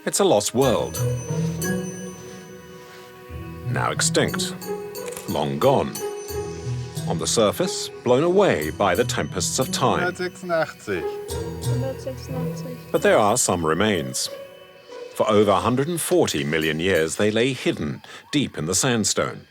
It's a lost world. Now extinct, long gone. On the surface, blown away by the tempests of time. 186. But there are some remains. For over 140 million years, they lay hidden deep in the sandstone.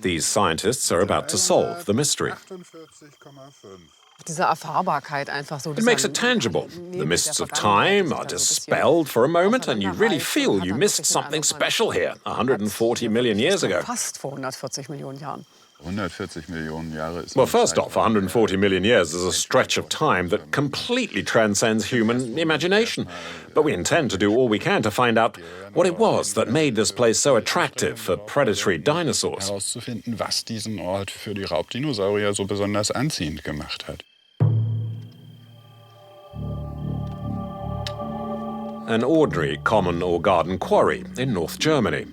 These scientists are about to solve the mystery. 48,5. Diese Erfahrbarkeit einfach so. It makes it tangible. The mists of time are dispelled for a moment, and you really feel you missed something special here 140 million years ago. Fast vor 140 Millionen Jahren. 140 Millionen Jahre ist Well, first off, 140 million years is a stretch of time that completely transcends human imagination. But we intend to do all we can to find out what it was that made this place so attractive for predatory dinosaurs. herauszufinden, was diesen Ort für die Raubdinosaurier so besonders anziehend gemacht hat. An ordinary common or garden quarry in North Germany.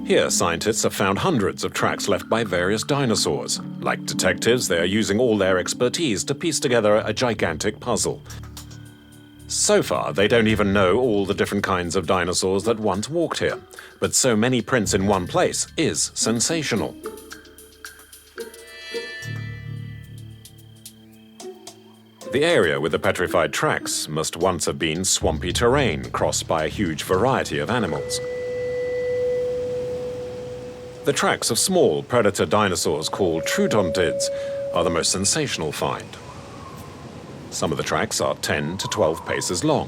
Here, scientists have found hundreds of tracks left by various dinosaurs. Like detectives, they are using all their expertise to piece together a gigantic puzzle. So far, they don't even know all the different kinds of dinosaurs that once walked here. But so many prints in one place is sensational. The area with the petrified tracks must once have been swampy terrain crossed by a huge variety of animals. The tracks of small predator dinosaurs called troodontids are the most sensational find. Some of the tracks are 10 to 12 paces long.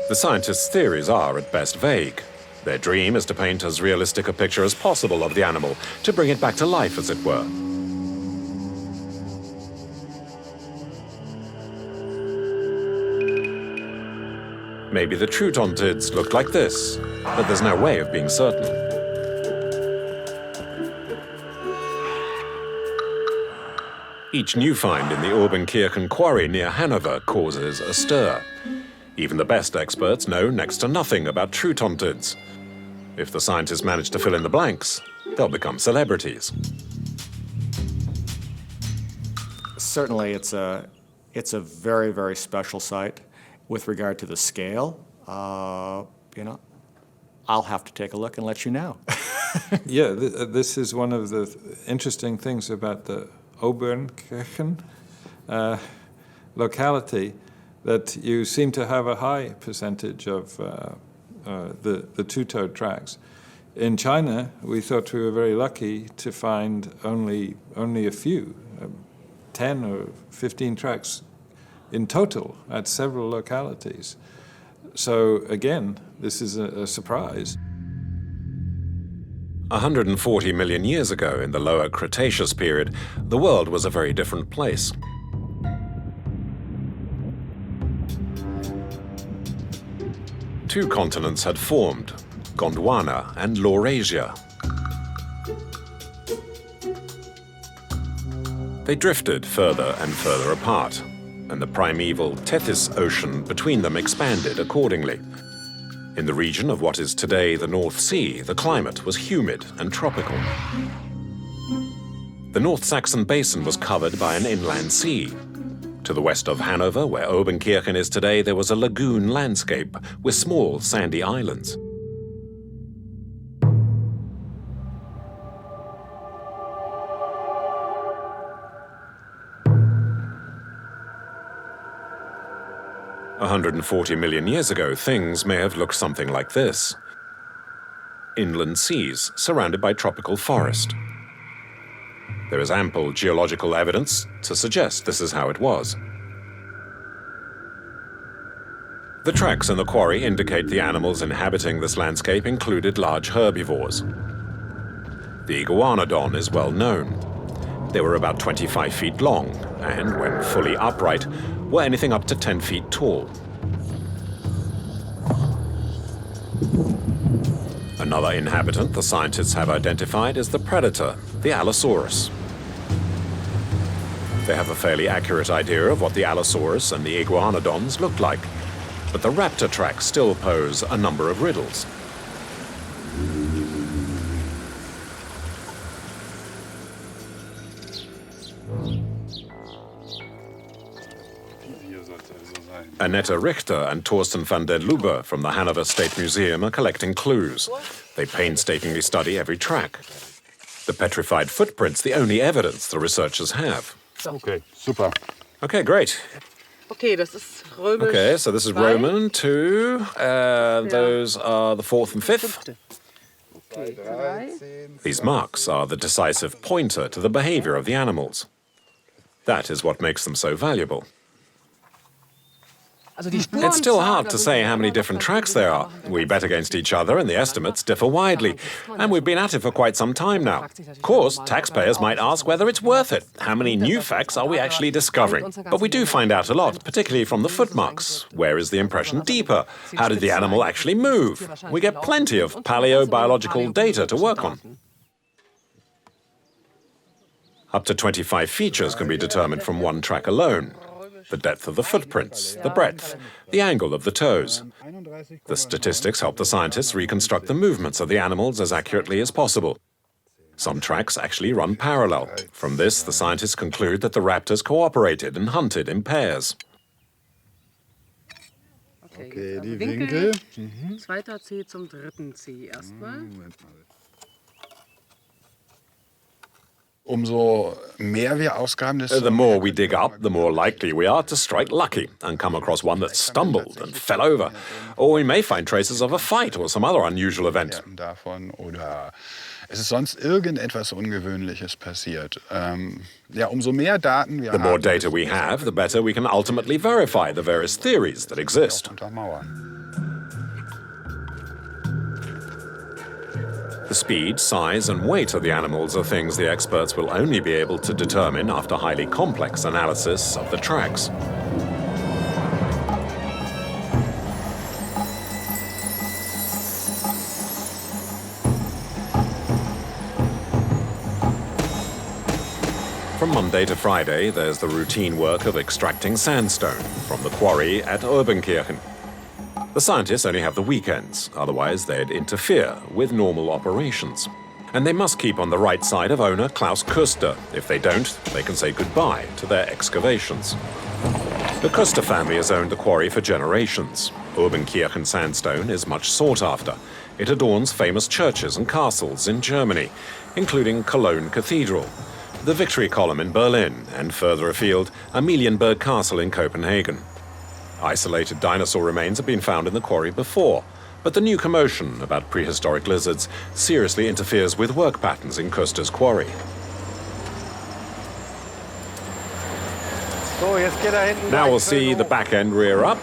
The scientists' theories are at best vague. Their dream is to paint as realistic a picture as possible of the animal, to bring it back to life, as it were. Maybe the troodontids looked like this, but there's no way of being certain. Each new find in the Obernkirchen quarry near Hanover causes a stir. Even the best experts know next to nothing about troodontids. If the scientists manage to fill in the blanks, they'll become celebrities. Certainly, it's a very, very special site. With regard to the scale, I'll have to take a look and let you know. Yeah, this is one of the interesting things about the Obernkirchen locality, that you seem to have a high percentage of the two-toed tracks. In China, we thought we were very lucky to find only a few, 10 or 15 tracks in total at several localities. So again, this is a surprise. 140 million years ago, in the lower Cretaceous period, the world was a very different place. Two continents had formed, Gondwana and Laurasia. They drifted further and further apart, and the primeval Tethys Ocean between them expanded accordingly. In the region of what is today the North Sea, the climate was humid and tropical. The North Saxon Basin was covered by an inland sea. To the west of Hanover, where Obernkirchen is today, there was a lagoon landscape with small sandy islands. A 140 million years ago, things may have looked something like this. Inland seas surrounded by tropical forest. There is ample geological evidence to suggest this is how it was. The tracks in the quarry indicate the animals inhabiting this landscape included large herbivores. The iguanodon is well known. They were about 25 feet long and, when fully upright, were anything up to 10 feet tall. Another inhabitant the scientists have identified is the predator, the Allosaurus. They have a fairly accurate idea of what the Allosaurus and the iguanodons looked like, but the raptor tracks still pose a number of riddles. Annette Richter and Thorsten van der Lubbe from the Hanover State Museum are collecting clues. They painstakingly study every track. The petrified footprint's the only evidence the researchers have. Okay, super. Okay, great. Okay, das ist römisch. Okay, so this is Roman 2. Those are the 4th and 5th. These marks are the decisive pointer to the behavior of the animals. That is what makes them so valuable. It's still hard to say how many different tracks there are. We bet against each other and the estimates differ widely. And we've been at it for quite some time now. Of course, taxpayers might ask whether it's worth it. How many new facts are we actually discovering? But we do find out a lot, particularly from the footmarks. Where is the impression deeper? How did the animal actually move? We get plenty of paleobiological data to work on. Up to 25 features can be determined from one track alone. The depth of the footprints, the breadth, the angle of the toes. The statistics help the scientists reconstruct the movements of the animals as accurately as possible. Some tracks actually run parallel. From this, the scientists conclude that the raptors cooperated and hunted in pairs. Okay, die Winkel. Zweiter C zum dritten C erstmal. Umso mehr wir ausgraben, desto The more we dig up, the more likely we are to strike lucky and come across one that stumbled and fell over. Or we may find traces of a fight or some other unusual event. davon oder es ist sonst irgendetwas Ungewöhnliches passiert. Ja, umso mehr Daten wir The more haben, data we have, the better we can ultimately verify the various theories that exist. untermauern. The speed, size, and weight of the animals are things the experts will only be able to determine after highly complex analysis of the tracks. From Monday to Friday, there's the routine work of extracting sandstone from the quarry at Obernkirchen. The scientists only have the weekends, otherwise they'd interfere with normal operations. And they must keep on the right side of owner Klaus Kuster. If they don't, they can say goodbye to their excavations. The Kuster family has owned the quarry for generations. Obernkirchen sandstone is much sought after. It adorns famous churches and castles in Germany, including Cologne Cathedral, the Victory Column in Berlin, and further afield, Amalienburg Castle in Copenhagen. Isolated dinosaur remains have been found in the quarry before, but the new commotion about prehistoric lizards seriously interferes with work patterns in Kuster's quarry. Now we'll see the back end rear up.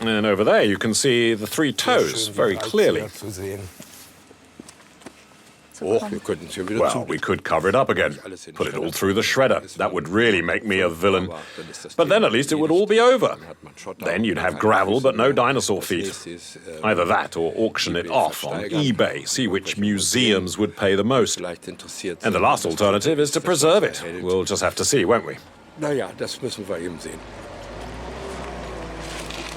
And over there you can see the 3 toes very clearly. Well, we could cover it up again, put it all through the shredder. That would really make me a villain. But then at least it would all be over. Then you'd have gravel but no dinosaur feet. Either that or auction it off on eBay, see which museums would pay the most. And the last alternative is to preserve it. We'll just have to see, won't we?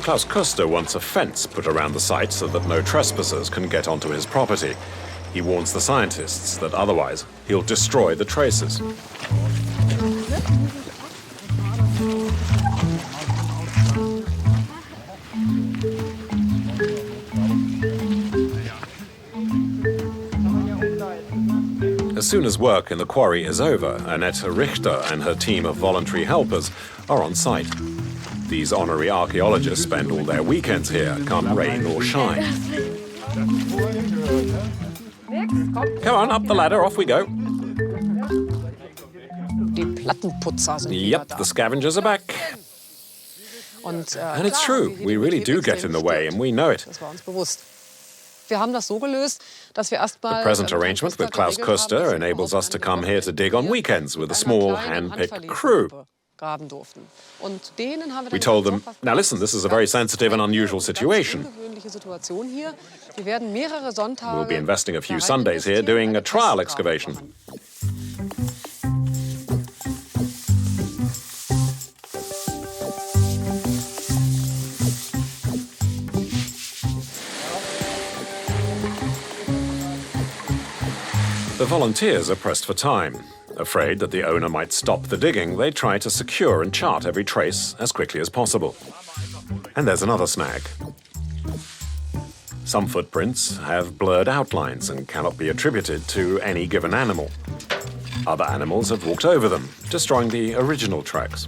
Klaus Kuster wants a fence put around the site so that no trespassers can get onto his property. He warns the scientists that otherwise he'll destroy the traces. As soon as work in the quarry is over, Annette Richter and her team of voluntary helpers are on site. These honorary archaeologists spend all their weekends here, come rain or shine. Come on, up the ladder, off we go. Yep, the scavengers are back. And it's true, we really do get in the way, and we know it. The present arrangement with Klaus Kuster enables us to come here to dig on weekends with a small, hand-picked crew. We told them, now listen, this is a very sensitive and unusual situation. We'll be investing a few Sundays here doing a trial excavation. The volunteers are pressed for time. Afraid that the owner might stop the digging, they try to secure and chart every trace as quickly as possible. And there's another snag. Some footprints have blurred outlines and cannot be attributed to any given animal. Other animals have walked over them, destroying the original tracks.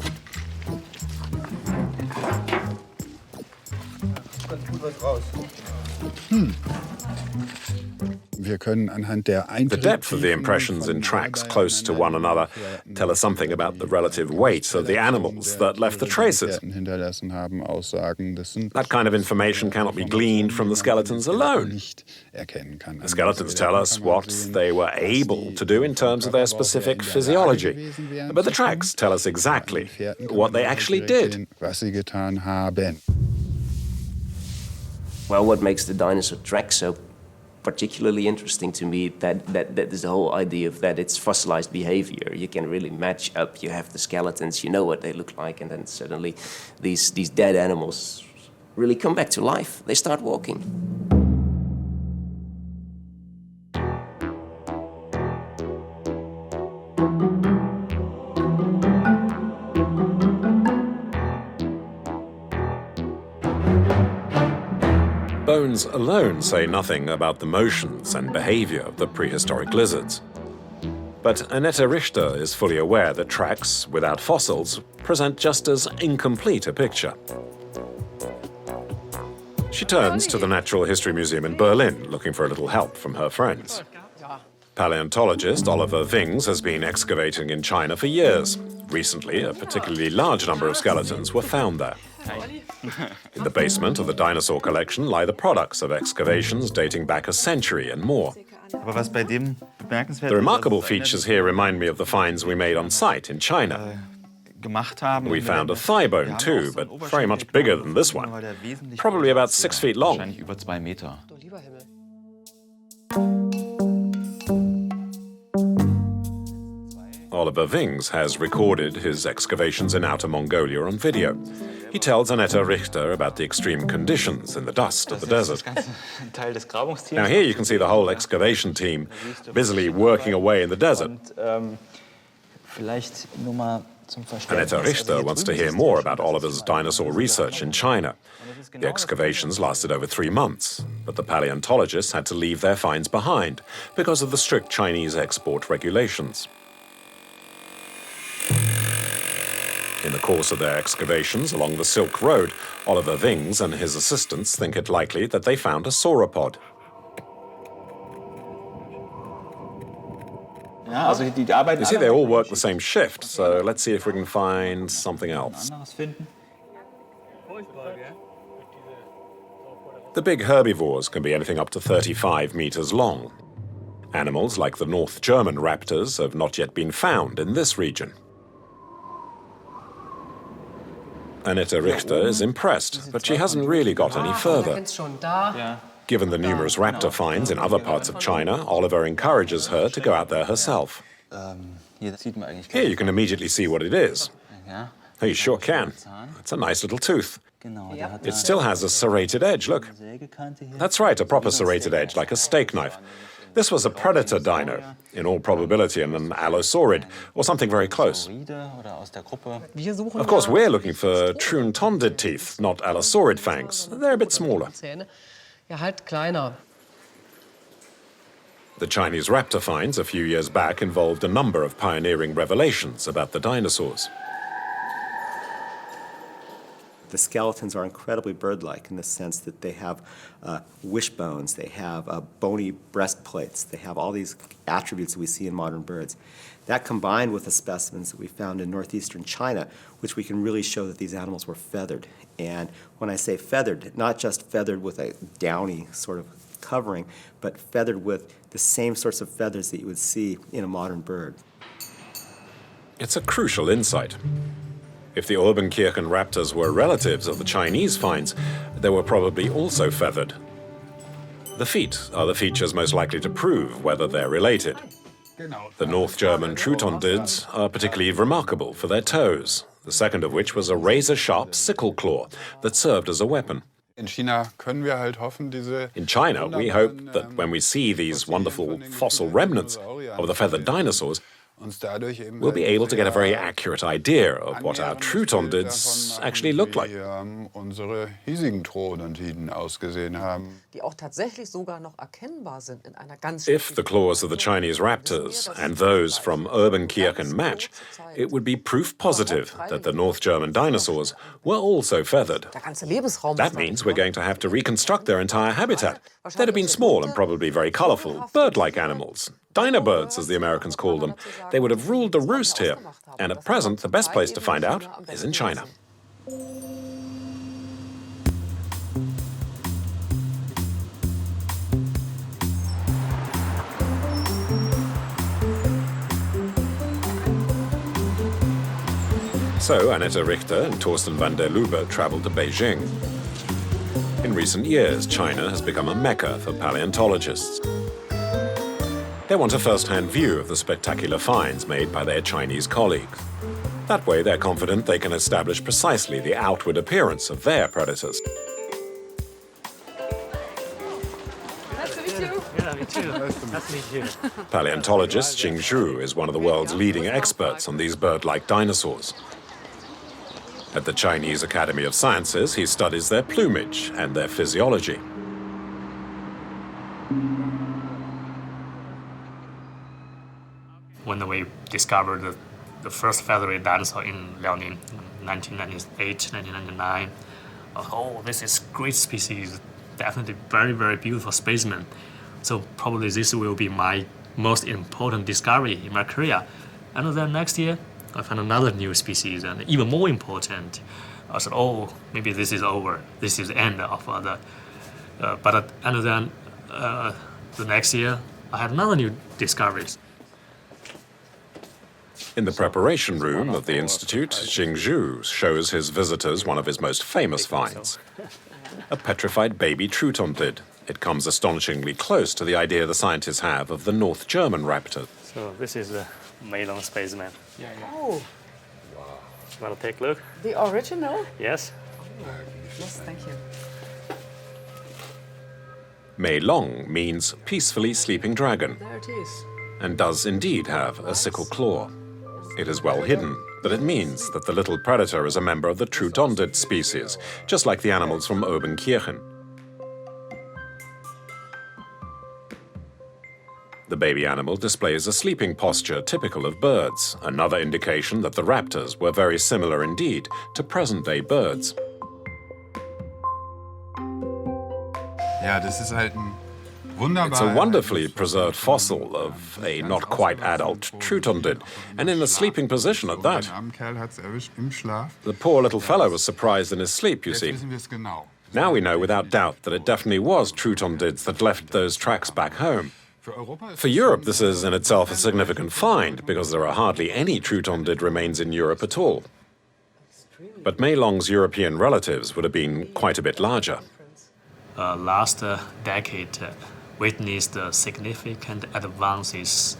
The depth of the impressions in tracks close to one another tell us something about the relative weight of the animals that left the traces. That kind of information cannot be gleaned from the skeletons alone. The skeletons tell us what they were able to do in terms of their specific physiology. But the tracks tell us exactly what they actually did. Well, what makes the dinosaur track so particularly interesting to me that is the whole idea of that it's fossilized behavior. You can really match up. You have the skeletons, you know what they look like, and then suddenly these dead animals really come back to life. They start walking. Bones alone say nothing about the motions and behavior of the prehistoric lizards. But Annette Richter is fully aware that tracks, without fossils, present just as incomplete a picture. She turns to the Natural History Museum in Berlin, looking for a little help from her friends. Paleontologist Oliver Wings has been excavating in China for years. Recently, a particularly large number of skeletons were found there. In the basement of the dinosaur collection lie the products of excavations dating back a century and more. The remarkable features here remind me of the finds we made on site in China. We found a thigh bone too, but very much bigger than this one. Probably about 6 feet long. Oliver Wings has recorded his excavations in Outer Mongolia on video. He tells Annette Richter about the extreme conditions in the dust of the desert. Now here you can see the whole excavation team busily working away in the desert. Annette Richter wants to hear more about Oliver's dinosaur research in China. The excavations lasted over 3 months, but the paleontologists had to leave their finds behind because of the strict Chinese export regulations. In the course of their excavations along the Silk Road, Oliver Wings and his assistants think it likely that they found a sauropod. You see, they all work the same shift, so let's see if we can find something else. The big herbivores can be anything up to 35 meters long. Animals like the North German raptors have not yet been found in this region. Annette Richter is impressed, but she hasn't really got any further. Given the numerous raptor finds in other parts of China, Oliver encourages her to go out there herself. Here you can immediately see what it is. Oh, you sure can. It's a nice little tooth. It still has a serrated edge, look. That's right, a proper serrated edge, like a steak knife. This was a predator dino, in all probability an allosaurid, or something very close. Of course, we're looking for trune-tondid teeth, not allosaurid fangs. They're a bit smaller. The Chinese raptor finds a few years back involved a number of pioneering revelations about the dinosaurs. The skeletons are incredibly bird-like in the sense that they have wishbones, they have bony breastplates, they have all these attributes that we see in modern birds. That combined with the specimens that we found in northeastern China, which we can really show that these animals were feathered. And when I say feathered, not just feathered with a downy sort of covering, but feathered with the same sorts of feathers that you would see in a modern bird. It's a crucial insight. If the Obernkirchen raptors were relatives of the Chinese finds, they were probably also feathered. The feet are the features most likely to prove whether they're related. The North German Trutonids are particularly remarkable for their toes, the second of which was a razor-sharp sickle claw that served as a weapon. In China können wir halt hoffen, diese In China, we hope that when we see these wonderful fossil remnants of the feathered dinosaurs, uns dadurch eben we'll be able to get a very accurate idea of what our Trutonids actually look like. wie unsere hiesigen Troodontiden ausgesehen haben. Die auch tatsächlich sogar noch erkennbar sind in einer ganz If the claws of the Chinese raptors and those from Obernkirchen match, it would be proof positive that the North German dinosaurs were also feathered. Der ganze Lebensraum That means we're going to have to reconstruct their entire habitat. They'd have been small and probably very colorful, bird-like animals. Dinobirds, as the Americans call them. They would have ruled the roost here. And at present, the best place to find out is in China. So Annette Richter and Thorsten van der Lubbe traveled to Beijing. In recent years, China has become a mecca for paleontologists. They want a first-hand view of the spectacular finds made by their Chinese colleagues. That way, they're confident they can establish precisely the outward appearance of their predators. Nice to meet you. Yeah, me too. Nice to meet you. Paleontologist Xing Zhu is one of the world's leading experts on these bird-like dinosaurs. At the Chinese Academy of Sciences, he studies their plumage and their physiology. When we discovered the first feathery dinosaur in Liaoning in 1998, 1999, oh, this is great species, definitely very, very beautiful specimen. So probably this will be my most important discovery in my career. And then next year, I found another new species and even more important. I said, oh, maybe this is over. This is the end of the. And then the next year, I had another new discoveries. In the preparation room of the institute, Xing Zhu shows his visitors one of his most famous finds. A petrified baby Trutontid. It comes astonishingly close to the idea the scientists have of the North German raptor. So this is the Meilong specimen. Oh, You want to take a look? the original? Yes? Yes, thank you. Mei Long means peacefully sleeping dragon, There it is. and does indeed have a sickle claw. It is well hidden, but it means that the little predator is a member of the Trutondid species, just like the animals from Obernkirchen. The baby animal displays a sleeping posture typical of birds, another indication that the raptors were very similar indeed to present-day birds. Ja, das ist halt ein wunderbar. It's a wonderfully preserved fossil of a not quite adult Trutondid, and in a sleeping position at that. Den armen Kerl hat's erwischt im Schlaf. The poor little fellow was surprised in his sleep, you Jetzt see. wissen wir es genau. Now we know without doubt that it definitely was Trutondids that left those tracks back home. For Europe, this is in itself a significant find, because there are hardly any Trutondid remains in Europe at all. But Mei Long's European relatives would have been quite a bit larger. Last decade witnessed significant advances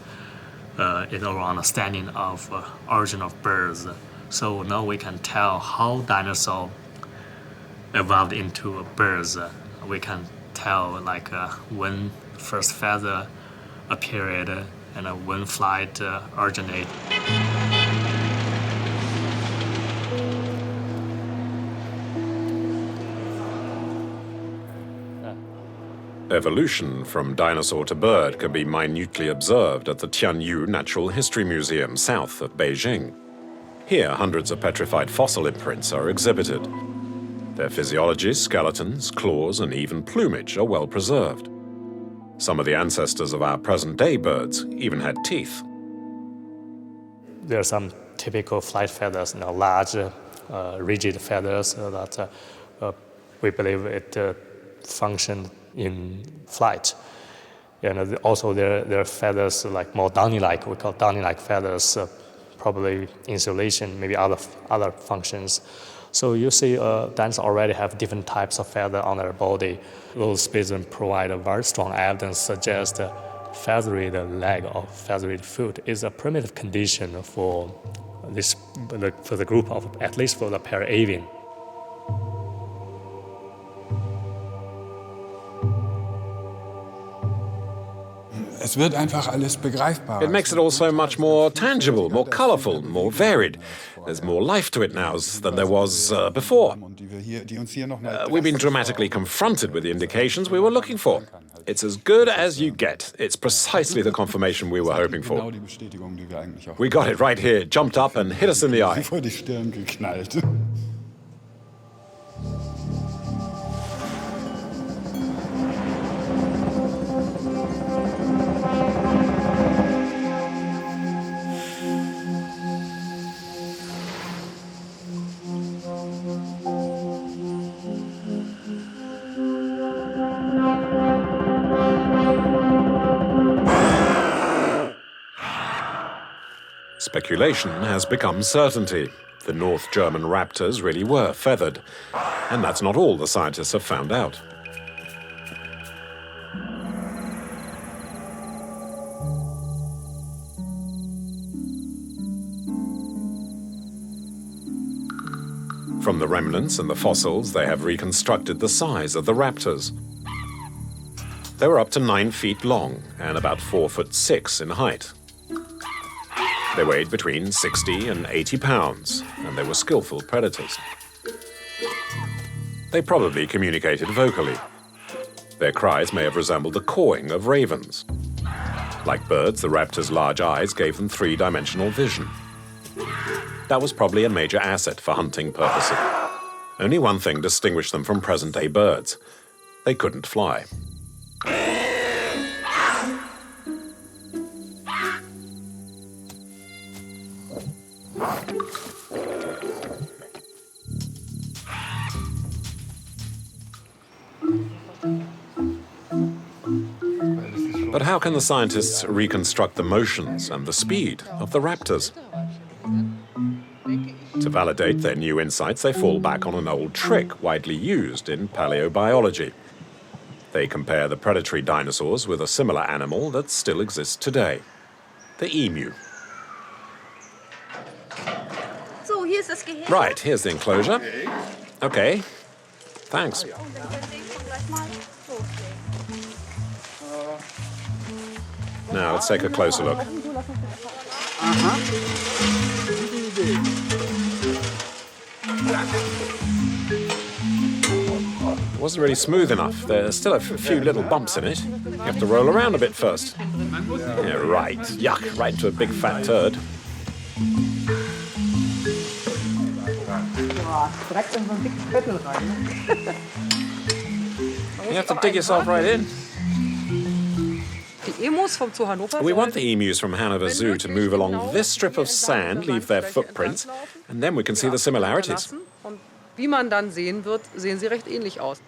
in our understanding of origin of birds. So now we can tell how dinosaur evolved into birds. We can tell like when first feather appeared and when flight originated. Evolution from dinosaur to bird can be minutely observed at the Tianyu Natural History Museum south of Beijing. Here, hundreds of petrified fossil imprints are exhibited. Their physiology, skeletons, claws, and even plumage are well preserved. Some of the ancestors of our present-day birds even had teeth. There are some typical flight feathers, large, rigid feathers that we believe it functioned in flight. And also there are feathers like more downy-like, we call downy-like feathers, probably insulation, maybe other functions. So you see dinosaurs already have different types of feather on their body. Those specimens provide a very strong evidence suggest feathery leg or feathery foot is a primitive condition for the group of, at least for the para-avian. Es wird einfach alles begreifbar. It makes it all so much more tangible, more colorful, more varied. There's more life to it now than there was before. We've been dramatically confronted with the indications we were looking for. It's as good as you get. It's precisely the confirmation we were hoping for. We got it right here, jumped up and hit us in the eye. Vor die Stirn geknallt. Speculation has become certainty. The North German raptors really were feathered. And that's not all the scientists have found out. From the remnants and the fossils, they have reconstructed the size of the raptors. They were up to 9 feet long and about 4'6" in height. They weighed between 60 and 80 pounds, and they were skillful predators. They probably communicated vocally. Their cries may have resembled the cawing of ravens. Like birds, the raptors' large eyes gave them three-dimensional vision. That was probably a major asset for hunting purposes. Only one thing distinguished them from present-day birds. They couldn't fly. But how can the scientists reconstruct the motions and the speed of the raptors? To validate their new insights, they fall back on an old trick widely used in paleobiology. They compare the predatory dinosaurs with a similar animal that still exists today, the emu. Right, here's the enclosure. Okay, thanks. Now let's take a closer look. It wasn't really smooth enough. There's still a few little bumps in it. You have to roll around a bit first. Yeah, right. Yuck, right into a big fat turd. You have to dig yourself right in. We want the emus from Hanover Zoo to move along this strip of sand, leave their footprints, and then we can see the similarities. Wie man dann sehen wird, sehen sie recht ähnlich aus.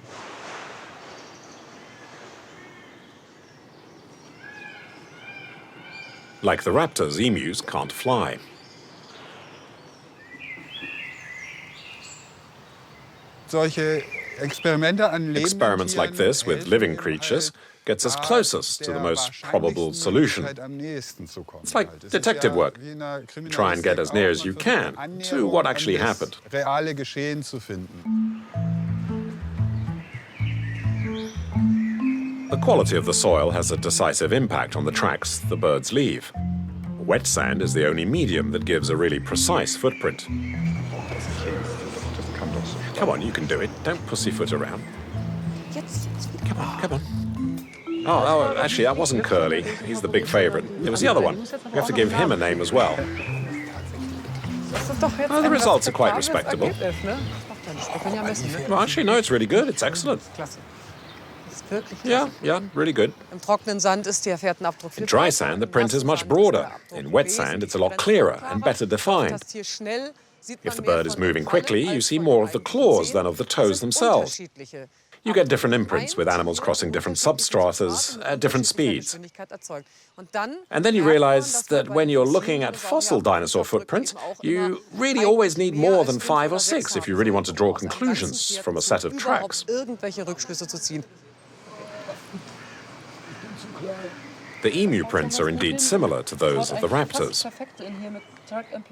Like the raptors, emus can't fly. Solche Experiments like this with living creatures gets us closest to the most probable solution. It's like detective work. Try and get as near as you can to what actually happened. The quality of the soil has a decisive impact on the tracks the birds leave. Wet sand is the only medium that gives a really precise footprint. Come on, you can do it. Don't pussyfoot around. Come on, come on. Oh, actually, that wasn't Curly. He's the big favorite. It was the other one. We have to give him a name as well. Oh, the results are quite respectable. Well, actually, no, it's really good. It's excellent. Yeah, really good. In dry sand, the print is much broader. In wet sand, it's a lot clearer and better defined. If the bird is moving quickly, you see more of the claws than of the toes themselves. You get different imprints with animals crossing different substratas at different speeds. And then you realize that when you're looking at fossil dinosaur footprints, you really always need more than 5 or 6 if you really want to draw conclusions from a set of tracks. The emu prints are indeed similar to those of the raptors.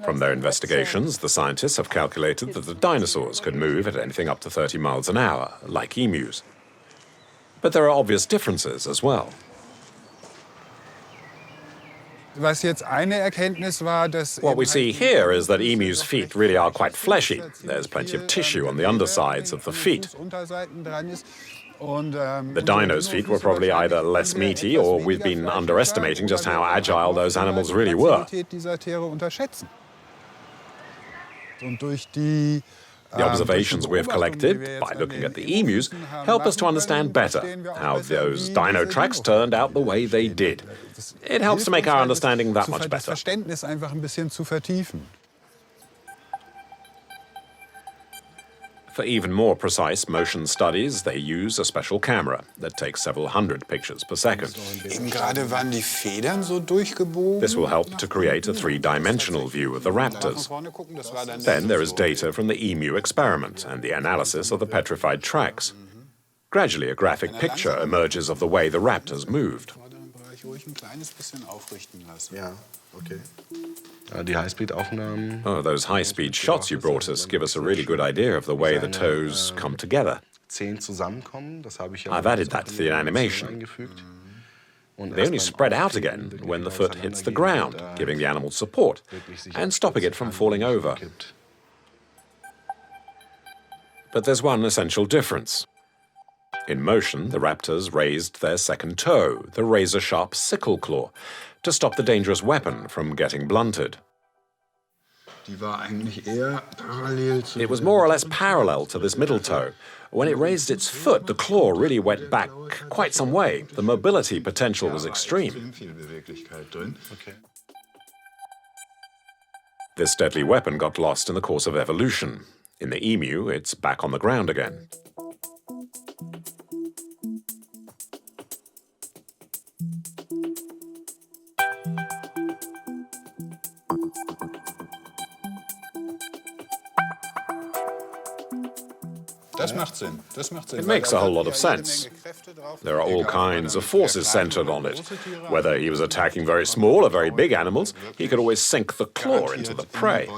From their investigations, the scientists have calculated that the dinosaurs could move at anything up to 30 miles an hour, like emus. But there are obvious differences as well. Was jetzt eine Erkenntnis war, dass What we see here is that emus' feet really are quite fleshy. There's plenty of tissue on the undersides of the feet. The dino's feet were probably either less meaty or we've been underestimating just how agile those animals really were. The observations we've collected by looking at the emus help us to understand better how those dino tracks turned out the way they did. It helps to make our understanding that much better. For even more precise motion studies, they use a special camera that takes several hundred pictures per second. This will help to create a three-dimensional view of the raptors. Then there is data from the emu experiment and the analysis of the petrified tracks. Gradually, a graphic picture emerges of the way the raptors moved. Oh, those high-speed shots you brought us give us a really good idea of the way the toes come together. I've added that to the animation. They only spread out again when the foot hits the ground, giving the animal support and stopping it from falling over. But there's one essential difference. In motion, the raptors raised their second toe, the razor-sharp sickle claw, to stop the dangerous weapon from getting blunted. It was more or less parallel to this middle toe. When it raised its foot, the claw really went back quite some way. The mobility potential was extreme. This deadly weapon got lost in the course of evolution. In the emu, it's back on the ground again. It makes a whole lot of sense. There are all kinds of forces centered on it. Whether he was attacking very small or very big animals, he could always sink the claw into the prey.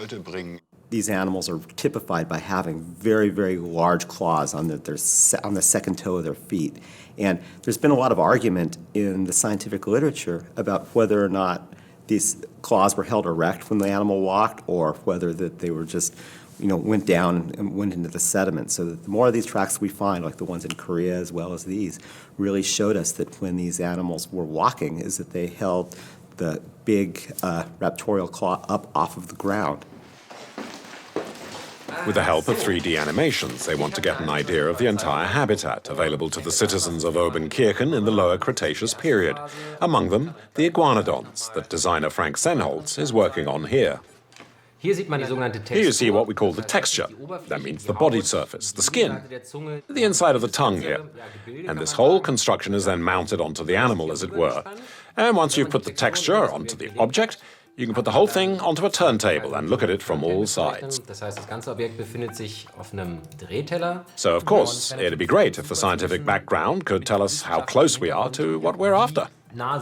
These animals are typified by having very, very large claws on the second toe of their feet. And there's been a lot of argument in the scientific literature about whether or not these claws were held erect when the animal walked or whether that they were just went down and went into the sediment. So that the more of these tracks we find, like the ones in Korea as well as these, really showed us that when these animals were walking is that they held the big raptorial claw up off of the ground. With the help of 3D animations, they want to get an idea of the entire habitat available to the citizens of Obernkirchen in the Lower Cretaceous period. Among them, the iguanodons that designer Frank Senholz is working on here. Here you see what we call the texture. That means the body surface, the skin, the inside of the tongue here. And this whole construction is then mounted onto the animal, as it were. And once you've put the texture onto the object, you can put the whole thing onto a turntable and look at it from all sides. So, of course, it'd be great if the scientific background could tell us how close we are to what we're after. Well,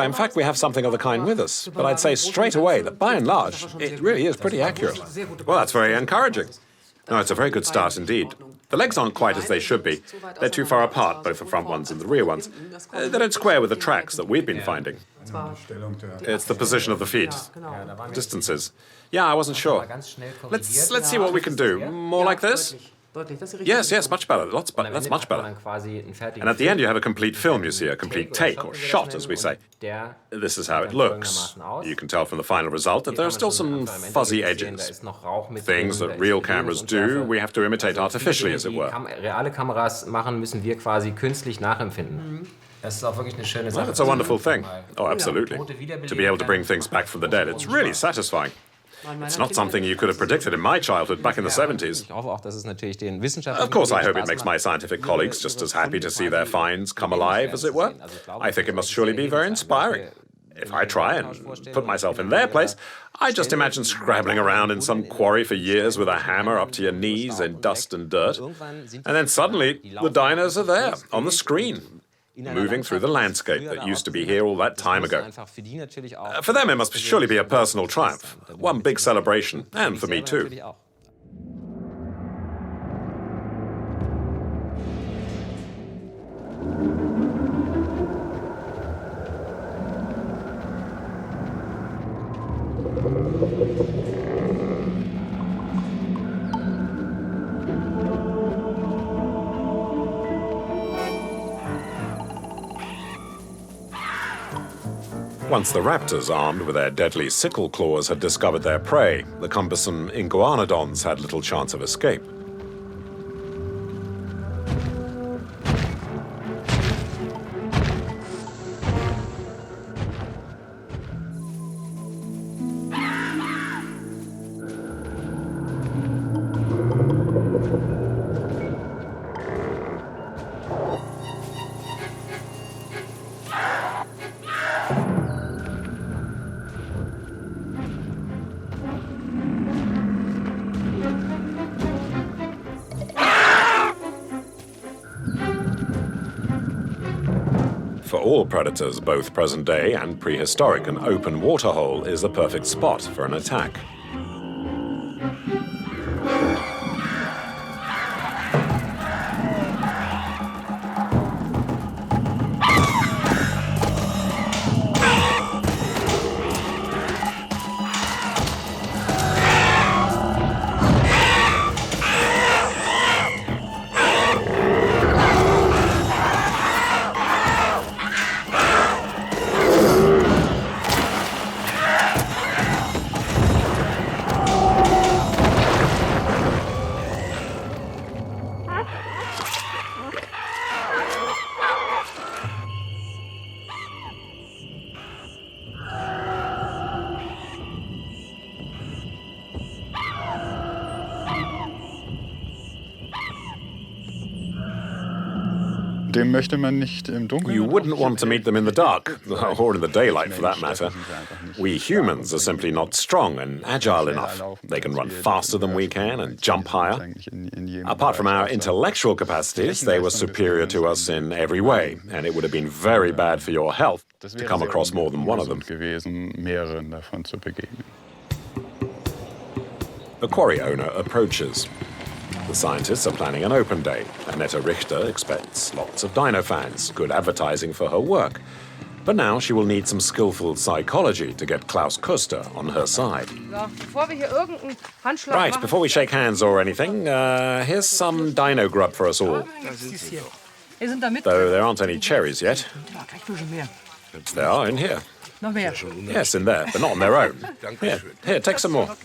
in fact, we have something of the kind with us, but I'd say straight away that by and large, it really is pretty accurate. Well, that's very encouraging. No, it's a very good start indeed. The legs aren't quite as they should be. They're too far apart, both the front ones and the rear ones. They don't square with the tracks that we've been finding. It's the position of the feet, distances. Yeah, I wasn't sure. Let's see what we can do. More like this? Yes, much better. That's much better. And at the end you have a complete film, you see, a complete take, or shot, as we say. This is how it looks. You can tell from the final result that there are still some fuzzy edges. Things that real cameras do, we have to imitate artificially, as it were. Well, it's a wonderful thing. Oh, absolutely. To be able to bring things back from the dead, it's really satisfying. It's not something you could have predicted in my childhood back in the 70s. Of course, I hope it makes my scientific colleagues just as happy to see their finds come alive, as it were. I think it must surely be very inspiring. If I try and put myself in their place, I just imagine scrabbling around in some quarry for years with a hammer up to your knees in dust and dirt. And then suddenly, the dinos are there, on the screen, moving through the landscape that used to be here all that time ago. For them, it must surely be a personal triumph, one big celebration, and for me too. Once the raptors, armed with their deadly sickle claws, had discovered their prey, the cumbersome iguanodons had little chance of escape. For all predators, both present-day and prehistoric, an open waterhole is the perfect spot for an attack. Dem möchte man nicht im Dunkeln. You wouldn't want to meet them in the dark, or in the daylight for that matter. We humans are simply not strong and agile enough. They can run faster than we can and jump higher. Apart from our intellectual capacities, they were superior to us in every way, and it would have been very bad for your health to come across more than one of them. Mehreren davon zu begegnen. A quarry owner approaches. The scientists are planning an open day. Annette Richter expects lots of dino fans, good advertising for her work. But now she will need some skillful psychology to get Klaus Kuster on her side. Right, before we shake hands or anything, here's some dino grub for us all. Though there aren't any cherries yet. There are in here. Yes, in there, but not on their own. Here, take some more.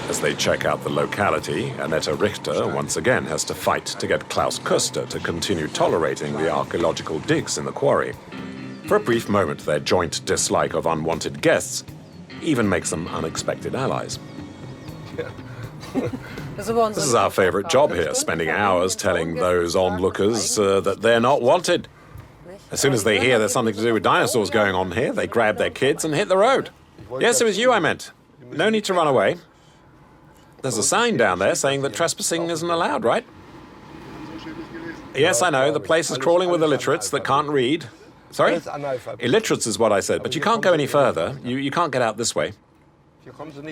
As they check out the locality, Annette Richter once again has to fight to get Klaus Kuster to continue tolerating the archaeological digs in the quarry. For a brief moment, their joint dislike of unwanted guests even makes them unexpected allies. This is our favorite job here, spending hours telling those onlookers that they're not wanted. As soon as they hear there's something to do with dinosaurs going on here, they grab their kids and hit the road. Yes, it was you I meant. No need to run away. There's a sign down there saying that trespassing isn't allowed, right? Yes, I know. The place is crawling with illiterates that can't read. Sorry? Illiterates is what I said, but you can't go any further. You can't get out this way.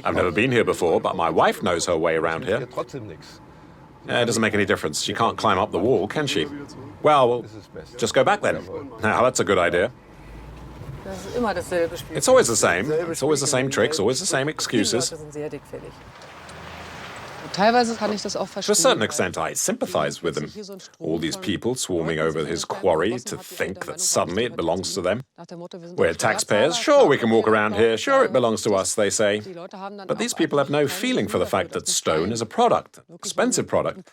I've never been here before, but my wife knows her way around here. It doesn't make any difference. She can't climb up the wall, can she? Well, just go back then. Now, that's a good idea. It's always the same. It's always the same tricks, always the same excuses. To a certain extent, I sympathize with them. All these people swarming over his quarry to think that suddenly it belongs to them. We're taxpayers. Sure, we can walk around here. Sure, it belongs to us, they say. But these people have no feeling for the fact that stone is a product, expensive product,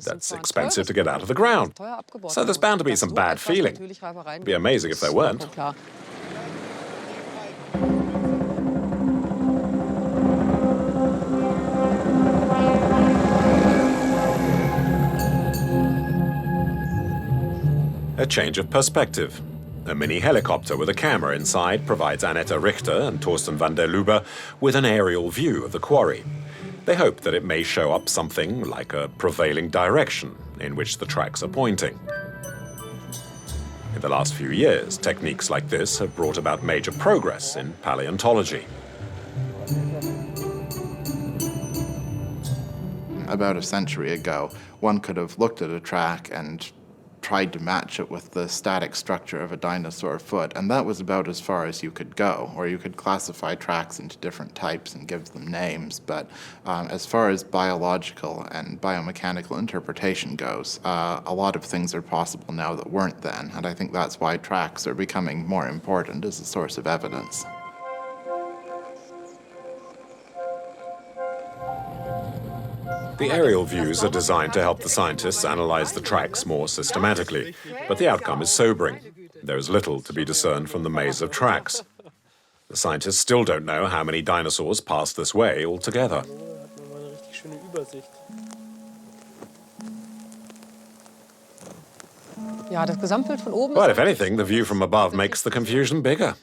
that's expensive to get out of the ground. So there's bound to be some bad feeling. It'd be amazing if there weren't. A change of perspective. A mini helicopter with a camera inside provides Annette Richter and Torsten van der Lubbe with an aerial view of the quarry. They hope that it may show up something like a prevailing direction in which the tracks are pointing. In the last few years, techniques like this have brought about major progress in paleontology. About a century ago, one could have looked at a track and tried to match it with the static structure of a dinosaur foot, and that was about as far as you could go, or you could classify tracks into different types and give them names, but as far as biological and biomechanical interpretation goes, a lot of things are possible now that weren't then, and I think that's why tracks are becoming more important as a source of evidence. The aerial views are designed to help the scientists analyze the tracks more systematically, but the outcome is sobering. There is little to be discerned from the maze of tracks. The scientists still don't know how many dinosaurs passed this way altogether. But if anything, the view from above makes the confusion bigger.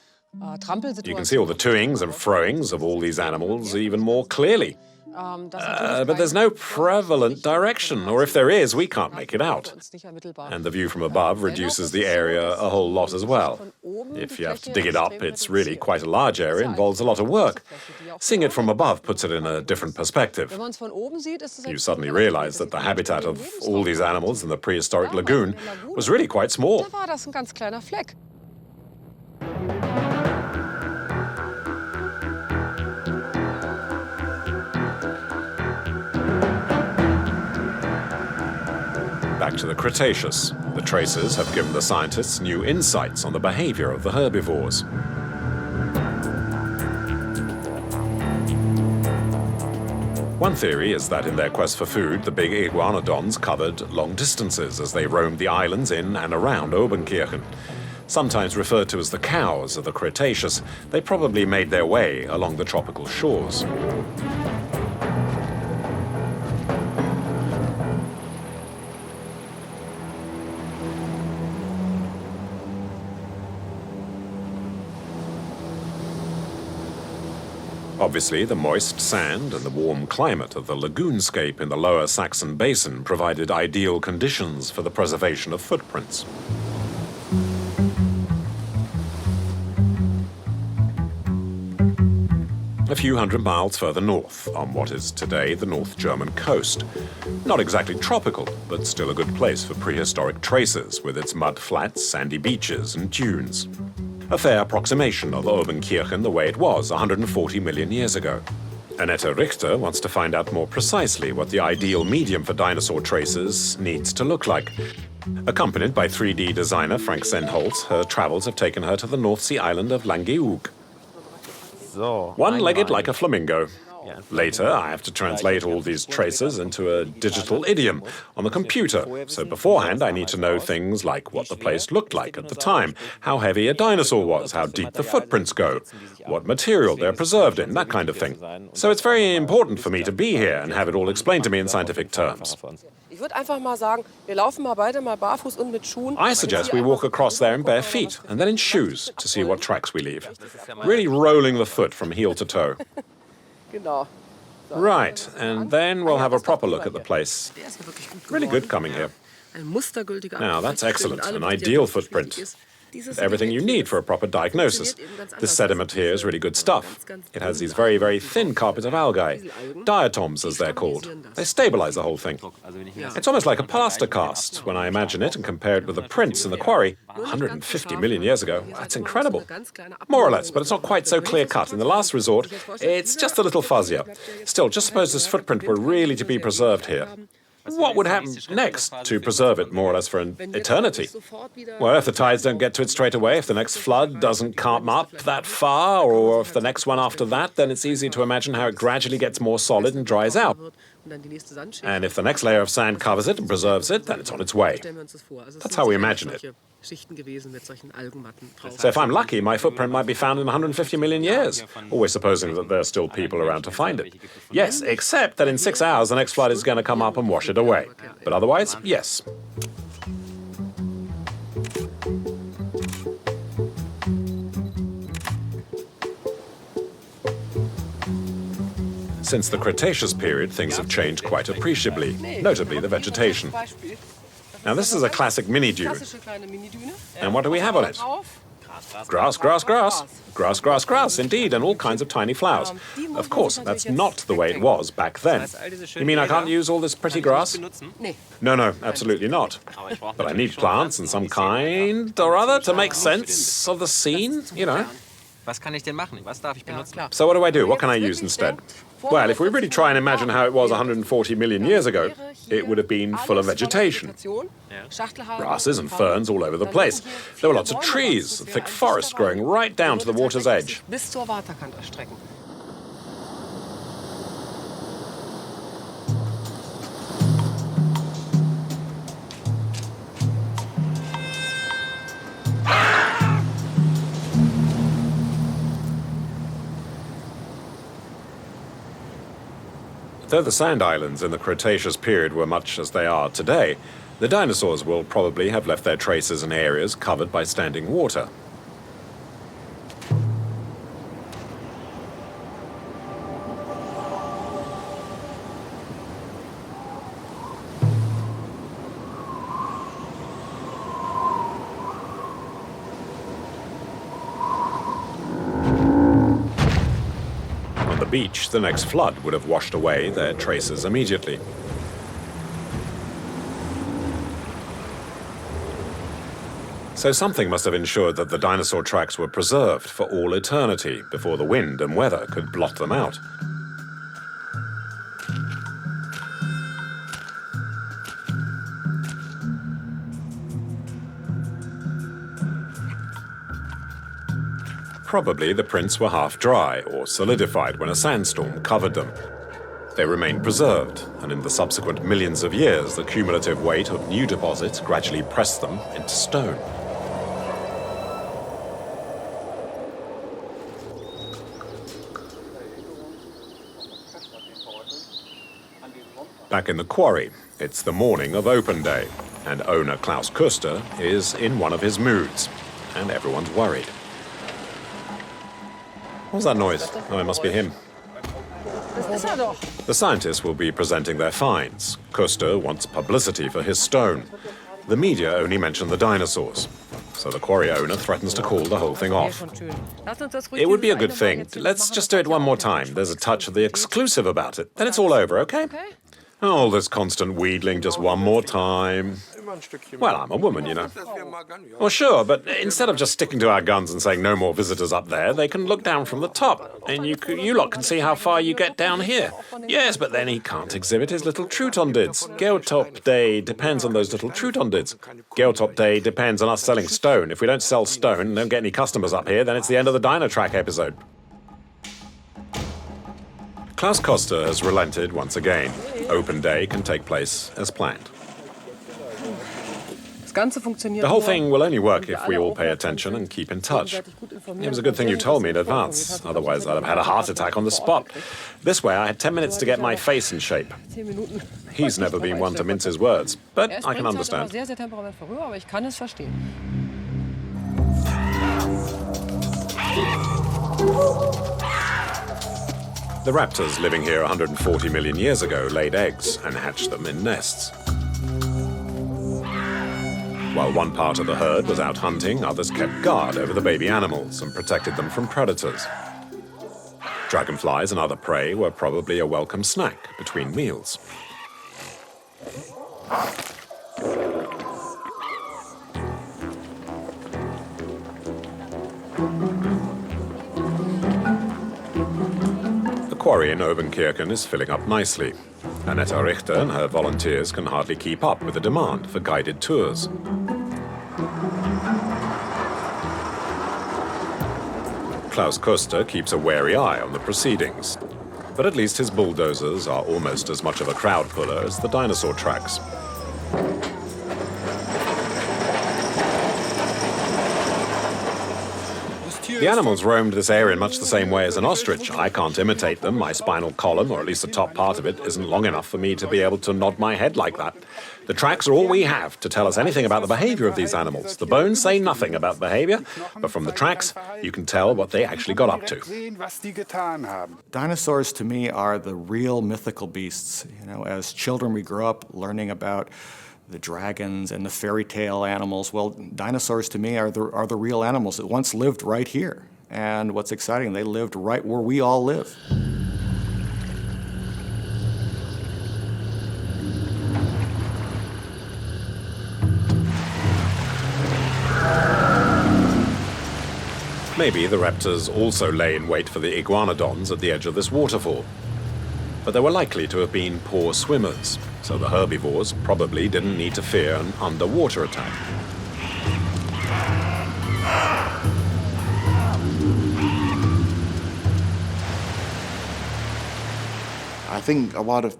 You can see all the toings and froings of all these animals even more clearly. But there's no prevalent direction, or if there is, we can't make it out. And the view from above reduces the area a whole lot as well. If you have to dig it up, it's really quite a large area, involves a lot of work. Seeing it from above puts it in a different perspective. You suddenly realize that the habitat of all these animals in the prehistoric lagoon was really quite small. Back to the Cretaceous. The traces have given the scientists new insights on the behavior of the herbivores. One theory is that in their quest for food, the big iguanodons covered long distances as they roamed the islands in and around Obernkirchen. Sometimes referred to as the cows of the Cretaceous, they probably made their way along the tropical shores. Obviously, the moist sand and the warm climate of the lagoonscape in the lower Saxon Basin provided ideal conditions for the preservation of footprints. A few hundred miles further north, on what is today the North German coast. Not exactly tropical, but still a good place for prehistoric traces, with its mud flats, sandy beaches and dunes. A fair approximation of Obernkirchen the way it was 140 million years ago. Annette Richter wants to find out more precisely what the ideal medium for dinosaur traces needs to look like. Accompanied by 3D designer Frank Sennholz, her travels have taken her to the North Sea island of Langeoog. One-legged like a flamingo. Later, I have to translate all these traces into a digital idiom on the computer. So beforehand, I need to know things like what the place looked like at the time, how heavy a dinosaur was, how deep the footprints go, what material they're preserved in, that kind of thing. So it's very important for me to be here and have it all explained to me in scientific terms. I suggest we walk across there in bare feet and then in shoes to see what tracks we leave. Really rolling the foot from heel to toe. Right, and then we'll have a proper look at the place. Really good coming here. Now, that's excellent, an ideal footprint. Everything you need for a proper diagnosis. This sediment here is really good stuff. It has these very, very thin carpets of algae, diatoms as they're called. They stabilize the whole thing. It's almost like a plaster cast when I imagine it and compare it with the prints in the quarry 150 million years ago. That's incredible. More or less, but it's not quite so clear-cut. In the last resort, it's just a little fuzzier. Still, just suppose this footprint were really to be preserved here. What would happen next to preserve it more or less for an eternity? Well, if the tides don't get to it straight away, if the next flood doesn't come up that far, or if the next one after that, then it's easy to imagine how it gradually gets more solid and dries out. And if the next layer of sand covers it and preserves it, then it's on its way. That's how we imagine it. So if I'm lucky, my footprint might be found in 150 million years, always supposing that there are still people around to find it. Yes, except that in 6 hours the next flood is going to come up and wash it away. But otherwise, yes. Since the Cretaceous period, things have changed quite appreciably, notably the vegetation. Now this is a classic mini dune. And what do we have on it? Grass, grass, grass. Grass, grass, grass, indeed, and all kinds of tiny flowers. Of course, that's not the way it was back then. You mean I can't use all this pretty grass? No, no, absolutely not. But I need plants and some kind or other to make sense of the scene, you know. So what do I do? What can I use instead? Well, if we really try and imagine how it was 140 million years ago, it would have been full of vegetation. Grasses and ferns all over the place. There were lots of trees, a thick forest growing right down to the water's edge. Though the sand islands in the Cretaceous period were much as they are today, the dinosaurs will probably have left their traces in areas covered by standing water. Beach, the next flood would have washed away their traces immediately. So something must have ensured that the dinosaur tracks were preserved for all eternity before the wind and weather could blot them out. Probably the prints were half dry or solidified when a sandstorm covered them. They remained preserved, and in the subsequent millions of years, the cumulative weight of new deposits gradually pressed them into stone. Back in the quarry, it's the morning of open day, and owner Klaus Kuster is in one of his moods, and everyone's worried. What's that noise? Oh, it must be him. The scientists will be presenting their finds. Kuster wants publicity for his stone. The media only mention the dinosaurs, so the quarry owner threatens to call the whole thing off. It would be a good thing. Let's just do it one more time. There's a touch of the exclusive about it. Then it's all over, okay? Oh, this constant wheedling, just one more time. Well, I'm a woman, you know. Well, sure, but instead of just sticking to our guns and saying no more visitors up there, they can look down from the top, and you lot can see how far you get down here. Yes, but then he can't exhibit his little Trutonids. Geotop Day depends on those little Trutonids. Geotop Day depends on us selling stone. If we don't sell stone and don't get any customers up here, then it's the end of the Dino Track episode. Klaus Koster has relented once again. Open day can take place as planned. The whole thing will only work if we all pay attention and keep in touch. It was a good thing you told me in advance, otherwise I'd have had a heart attack on the spot. This way I had 10 minutes to get my face in shape. He's never been one to mince his words, but I can understand. The raptors living here 140 million years ago laid eggs and hatched them in nests. While one part of the herd was out hunting, others kept guard over the baby animals and protected them from predators. Dragonflies and other prey were probably a welcome snack between meals. The quarry in Obernkirchen is filling up nicely. Annette Richter and her volunteers can hardly keep up with the demand for guided tours. Klaus Kuster keeps a wary eye on the proceedings, but at least his bulldozers are almost as much of a crowd puller as the dinosaur tracks. The animals roamed this area in much the same way as an ostrich. I can't imitate them. My spinal column, or at least the top part of it, isn't long enough for me to be able to nod my head like that. The tracks are all we have to tell us anything about the behavior of these animals. The bones say nothing about behavior, but from the tracks, you can tell what they actually got up to. Dinosaurs, to me, are the real mythical beasts. You know, as children, we grew up learning about the dragons and the fairy tale animals. Well, dinosaurs to me are the real animals that once lived right here. And what's exciting, they lived right where we all live. Maybe the raptors also lay in wait for the iguanodons at the edge of this waterfall. But they were likely to have been poor swimmers, so the herbivores probably didn't need to fear an underwater attack. I think a lot of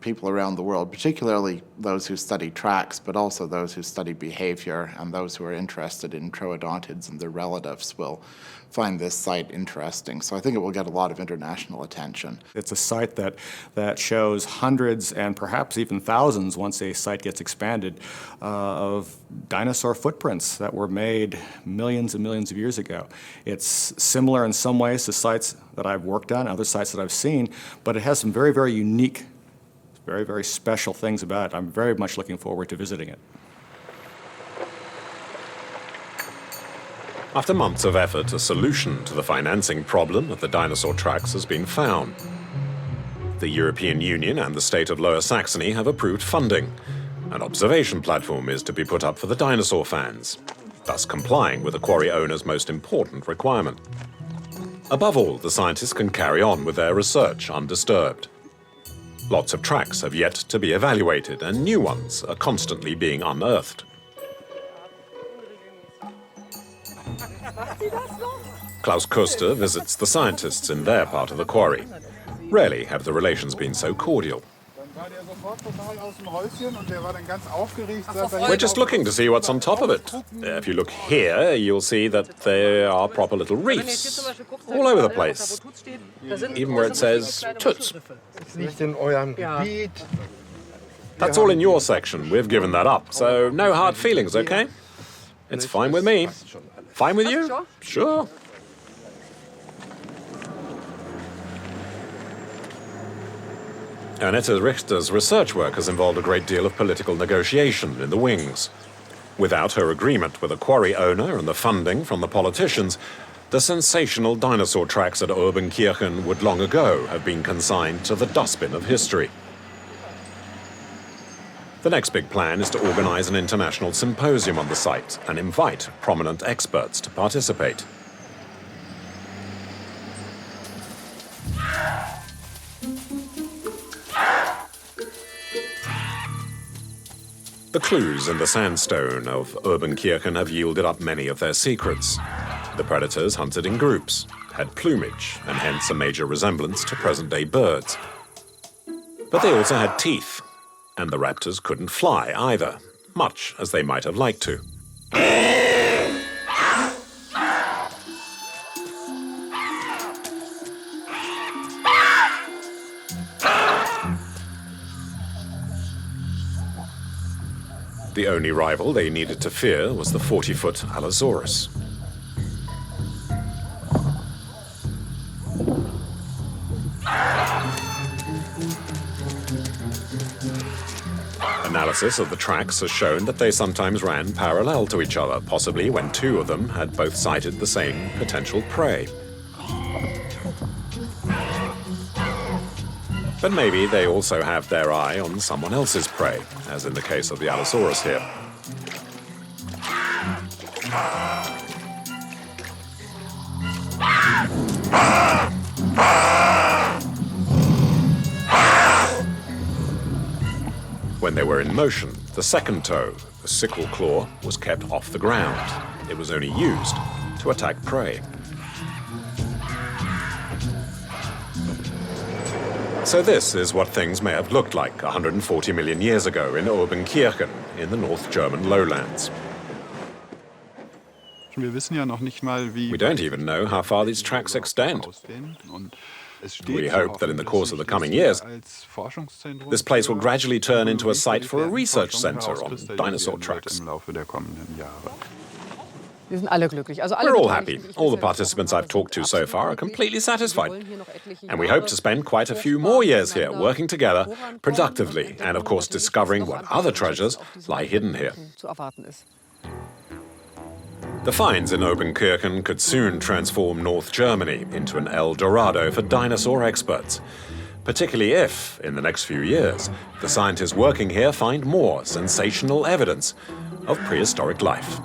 people around the world, particularly those who study tracks, but also those who study behavior and those who are interested in troodontids and their relatives, will find this site interesting. So I think it will get a lot of international attention. It's a site that shows hundreds and perhaps even thousands, once a site gets expanded, of dinosaur footprints that were made millions and millions of years ago. It's similar in some ways to sites that I've worked on, other sites that I've seen, but it has some very, very unique, very, very special things about it. I'm very much looking forward to visiting it. After months of effort, a solution to the financing problem of the dinosaur tracks has been found. The European Union and the state of Lower Saxony have approved funding. An observation platform is to be put up for the dinosaur fans, thus complying with the quarry owner's most important requirement. Above all, the scientists can carry on with their research undisturbed. Lots of tracks have yet to be evaluated, and new ones are constantly being unearthed. Klaus Kuster visits the scientists in their part of the quarry. Rarely have the relations been so cordial. We're just looking to see what's on top of it. If you look here, you'll see that there are proper little reefs all over the place, even where it says Toots. That's all in your section. We've given that up, so no hard feelings, okay? It's fine with me. Fine with you? Sure. Annette Richter's research work has involved a great deal of political negotiation in the wings. Without her agreement with the quarry owner and the funding from the politicians, the sensational dinosaur tracks at Obernkirchen would long ago have been consigned to the dustbin of history. The next big plan is to organize an international symposium on the site and invite prominent experts to participate. The clues in the sandstone of Obernkirchen have yielded up many of their secrets. The predators hunted in groups, had plumage, and hence a major resemblance to present-day birds. But they also had teeth, and the raptors couldn't fly either, much as they might have liked to. The only rival they needed to fear was the 40-foot Allosaurus. Analysis of the tracks has shown that they sometimes ran parallel to each other, possibly when two of them had both sighted the same potential prey. But maybe they also have their eye on someone else's prey, as in the case of the Allosaurus here. When they were in motion, the second toe, the sickle claw, was kept off the ground. It was only used to attack prey. So this is what things may have looked like 140 million years ago in Obernkirchen in the North German lowlands. We don't even know how far these tracks extend. We hope that in the course of the coming years, this place will gradually turn into a site for a research center on dinosaur tracks. We're all happy. All the participants I've talked to so far are completely satisfied. And we hope to spend quite a few more years here working together productively and, of course, discovering what other treasures lie hidden here. The finds in Obernkirchen could soon transform North Germany into an El Dorado for dinosaur experts, particularly if, in the next few years, the scientists working here find more sensational evidence of prehistoric life.